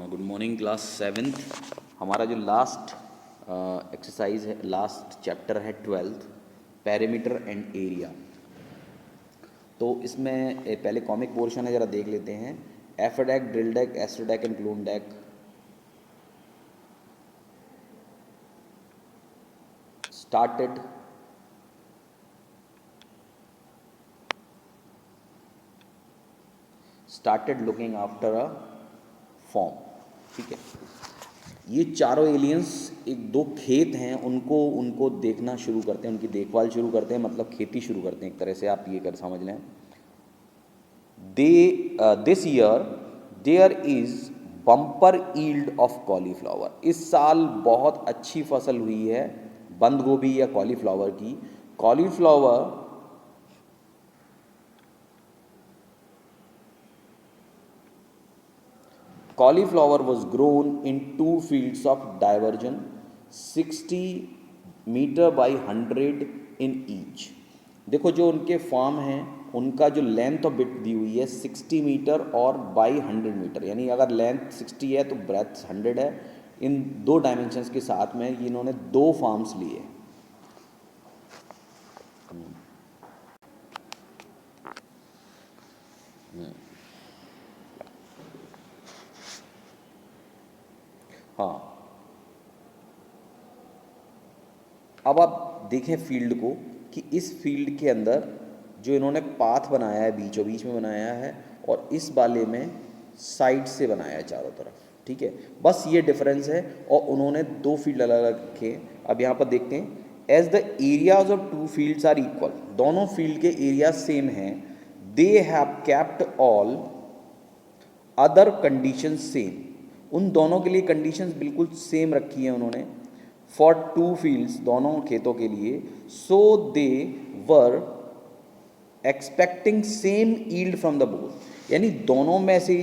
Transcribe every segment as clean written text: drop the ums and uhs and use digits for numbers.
Good morning class seventh. हमारा जो last exercise है, लास्ट चैप्टर है 12th, पैरामीटर एंड एरिया। तो इसमें पहले कॉमिक पोर्शन है, ज़रा देख लेते हैं। Efdeck, drill deck, astrodeck and clone deck started looking after a form. ठीक है, ये चारों एलियंस एक दो खेत हैं, उनको देखना शुरू करते हैं, उनकी देखभाल शुरू करते हैं, मतलब खेती शुरू करते हैं, एक तरह से आप ये कर समझ लें। This year there is bumper yield of cauliflower. इस साल बहुत अच्छी फसल हुई है बंद गोभी या कॉलीफ्लावर की। Cauliflower was grown in 2 fields of diversion 60 metre by 100 in each. देखो जो उनके फार्म हैं उनका जो लेंथ ऑफ बिट दी हुई है 60 मीटर और बाई 100 मीटर, यानी अगर लेंथ 60 है तो ब्रेथ 100 है। इन दो डायमेंशंस के साथ में इन्होंने दो फार्म्स लिए। हाँ, अब आप देखें फील्ड को कि इस फील्ड के अंदर जो इन्होंने पाथ बनाया है बीचों बीच में बनाया है, और इस वाले में साइड से बनाया है चारों तरफ। ठीक है, बस ये डिफरेंस है, और उन्होंने दो फील्ड अलग अलग रखे। अब यहाँ पर देखते हैं, as the areas of two fields are equal, दोनों फील्ड के एरिया सेम हैं। They have kept all other condition same, उन दोनों के लिए कंडीशंस बिल्कुल सेम रखी हैं उन्होंने। फॉर टू फील्ड्स, दोनों खेतों के लिए। So they were expecting same yield from the both, यानी दोनों में से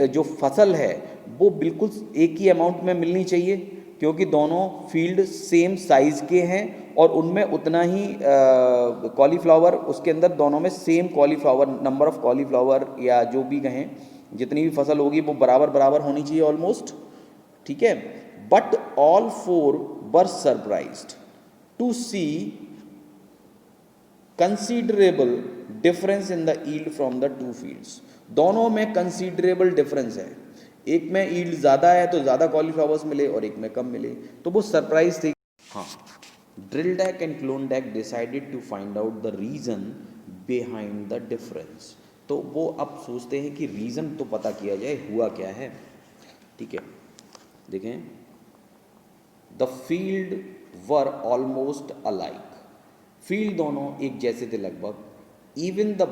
जो फसल है वो बिल्कुल एक ही अमाउंट में मिलनी चाहिए, क्योंकि दोनों फील्ड सेम साइज़ के हैं और उनमें उतना ही कॉलीफ्लावर, उसके अंदर दोनों में same cauliflower, number of cauliflower या जो भी कहें, जितनी भी फसल होगी वो बराबर बराबर होनी चाहिए ऑलमोस्ट। ठीक है, but all four were surprised to see considerable difference in the yield from the two fields. दोनों में कंसीडरेबल डिफरेंस है, एक में ईल्ड ज़्यादा है तो ज़्यादा कॉलीफ्लावर्स मिले और एक में कम मिले, तो वो सरप्राइज थे। हाँ, drill deck and clone deck decided to find out the reason behind the difference. तो वो अब सोचते हैं कि रीज़न तो पता किया जाए, हुआ क्या है। ठीक है, देखें, the field were almost alike, field दोनों एक जैसे थे लगभग। Even the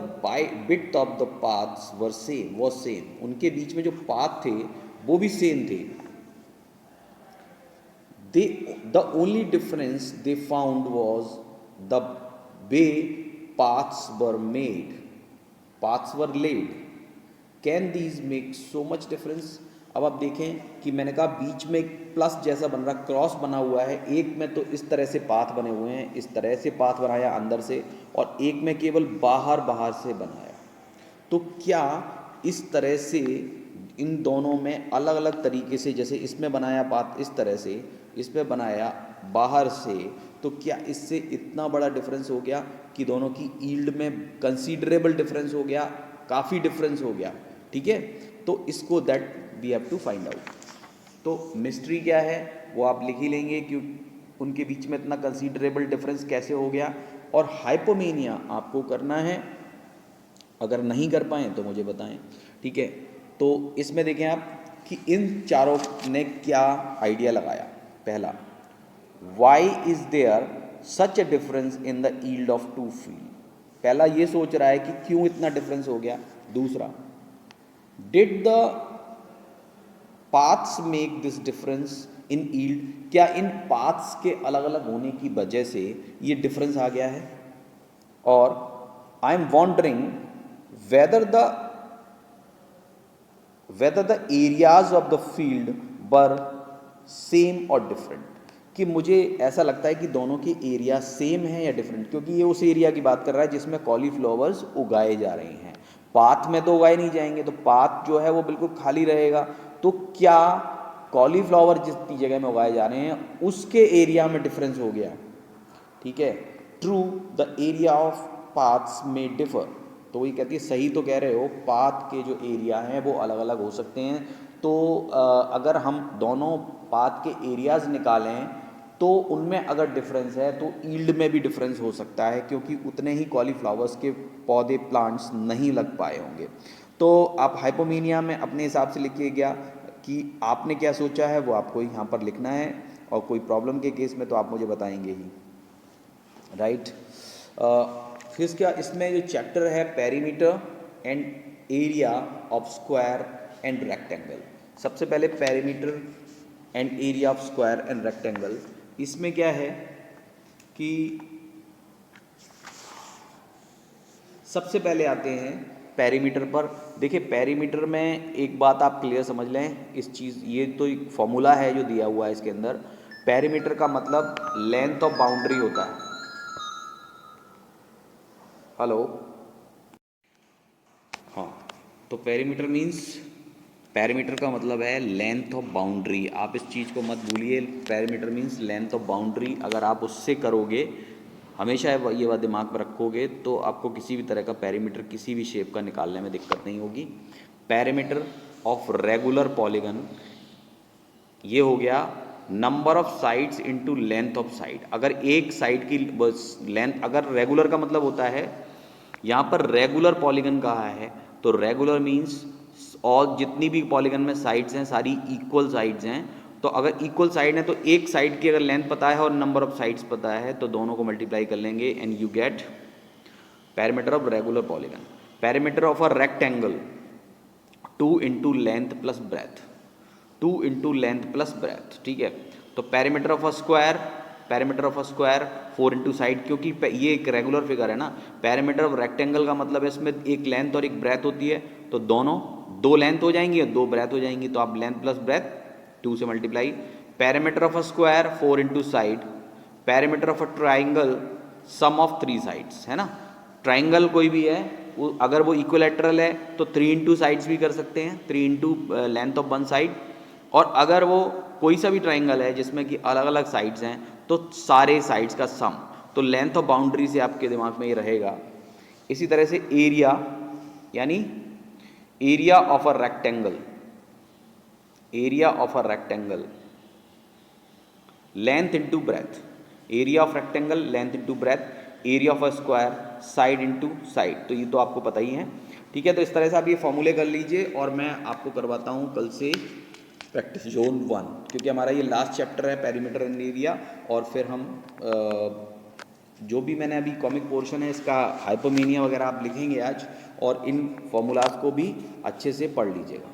bit of the paths were same, उनके बीच में जो पाथ थे वो भी सेम थे। The only difference they found was the way paths were laid. Can these make so much difference? अब आप देखें कि मैंने कहा बीच में एक प्लस जैसा बन रहा, क्रॉस बना हुआ है, एक में तो इस तरह से पाथ बने हुए हैं, इस तरह से पाथ बनाया अंदर से, और एक में केवल बाहर से बनाया। तो क्या इस तरह से इन दोनों में अलग अलग तरीके से, जैसे इसमें बनाया पाथ इस तरह से, इसमें बनाया बाहर से, तो क्या इससे इतना बड़ा डिफरेंस हो गया कि दोनों की ईल्ड में कंसीडरेबल डिफरेंस हो गया, काफ़ी डिफरेंस हो गया। ठीक है, तो इसको that we have to find out. तो मिस्ट्री क्या है वो आप लिख ही लेंगे कि उनके बीच में इतना कंसीडरेबल डिफरेंस कैसे हो गया, और हाइपोमेनिया आपको करना है, अगर नहीं कर पाएँ तो मुझे बताएं। ठीक है, तो इसमें देखें आप कि इन चारों ने क्या आइडिया लगाया। पहला, why is there such a difference in the yield of two field, पहला ये सोच रहा है कि क्यों इतना डिफरेंस हो गया। दूसरा, did the paths make this difference in yield, क्या इन पाथ्स के अलग अलग होने की वजह से ये डिफरेंस आ गया है। और I am wondering whether the areas of the field were same और डिफरेंट, कि मुझे ऐसा लगता है कि दोनों के एरिया सेम है या डिफरेंट, क्योंकि ये उस एरिया की बात कर रहा है जिसमें कॉलीफ्लावर्स उगाए जा रहे हैं। पाथ में तो उगाए नहीं जाएंगे, तो पाथ जो है वो बिल्कुल खाली रहेगा। तो क्या कॉलीफ्लावर जितनी जगह में उगाए जा रहे हैं उसके एरिया में डिफरेंस हो गया, ठीक है। True, the area of paths में डिफर। तो वही कहती है सही तो कह रहे हो, पाथ के जो एरिया हैं वो अलग अलग हो सकते हैं। तो अगर हम दोनों पाथ के एरियाज निकालें तो उनमें अगर डिफरेंस है तो ईल्ड में भी डिफरेंस हो सकता है, क्योंकि उतने ही कॉलीफ्लावर्स के पौधे प्लांट्स नहीं लग पाए होंगे। तो आप हाइपोमीनिया में अपने हिसाब से लिखिए गया कि आपने क्या सोचा है वो आपको यहाँ पर लिखना है, और कोई प्रॉब्लम के केस में तो आप मुझे बताएंगे ही, राइट। फिर क्या इसमें जो चैप्टर है perimeter and area of square and rectangle. सबसे पहले perimeter and area of square and rectangle, इसमें क्या है कि सबसे पहले आते हैं पेरीमीटर पर। देखिए पेरीमीटर में एक बात आप क्लियर समझ लें, इस चीज़ ये तो एक फॉर्मूला है जो दिया हुआ है इसके अंदर। पेरीमीटर का मतलब लेंथ ऑफ बाउंड्री होता है। हेलो, हाँ, तो पेरीमीटर मीन्स, पेरीमीटर का मतलब है लेंथ ऑफ बाउंड्री। आप इस चीज़ को मत भूलिए, perimeter means length of boundary. अगर आप उससे करोगे, हमेशा ये बात दिमाग में रखोगे, तो आपको किसी भी तरह का पेरीमीटर किसी भी शेप का निकालने में दिक्कत नहीं होगी। पेरीमीटर ऑफ रेगुलर पॉलीगन, ये हो गया number of sides into length of side. अगर एक साइड की लेंथ, अगर रेगुलर का मतलब होता है, यहाँ पर रेगुलर पॉलीगन कहा है, तो रेगुलर मीन्स और जितनी भी पॉलीगन में साइड्स हैं सारी इक्वल साइड्स हैं। तो अगर इक्वल साइड है तो एक साइड की अगर लेंथ पता है और नंबर ऑफ साइड्स पता है तो दोनों को मल्टीप्लाई कर लेंगे and you get perimeter of regular polygon. Perimeter of a rectangle 2 into length plus breadth, 2 into length plus breadth, ठीक है। तो perimeter of a square, perimeter of a square 4 into side, क्योंकि ये एक रेगुलर फिगर है ना। Perimeter of rectangle का मतलब है इसमें एक लेंथ और एक ब्रेथ होती है, तो दोनों दो लेंथ हो जाएंगी और दो ब्रेथ हो जाएंगी, तो आप लेंथ प्लस ब्रेथ 2 से multiply. Perimeter of a square 4 into side. Perimeter of a triangle sum of 3 sides, है ना। ट्राइंगल कोई भी है अगर वो इक्विलैटरल है तो 3 इंटू साइड्स भी कर सकते हैं, 3 into length of one side. और अगर वो कोई सा भी ट्राइंगल है जिसमें कि अलग अलग साइड्स हैं तो सारे साइड्स का सम। तो लेंथ ऑफ बाउंड्री से आपके दिमाग में ये रहेगा। इसी तरह से एरिया, यानी area of a rectangle, area of a rectangle length into breadth, area of rectangle length into breadth, area of a square side into side, तो ये तो आपको पता ही है, ठीक है। तो इस तरह से आप ये फॉर्मूले कर लीजिए और मैं आपको करवाता हूँ कल से प्रैक्टिस जोन 1, क्योंकि हमारा ये लास्ट चैप्टर है पेरीमीटर एंड एरिया। और फिर हम जो भी मैंने अभी कॉमिक पोर्शन है इसका हाइपोमीनिया वगैरह आप लिखेंगे आज, और इन फॉर्मूलाज को भी अच्छे से पढ़ लीजिएगा।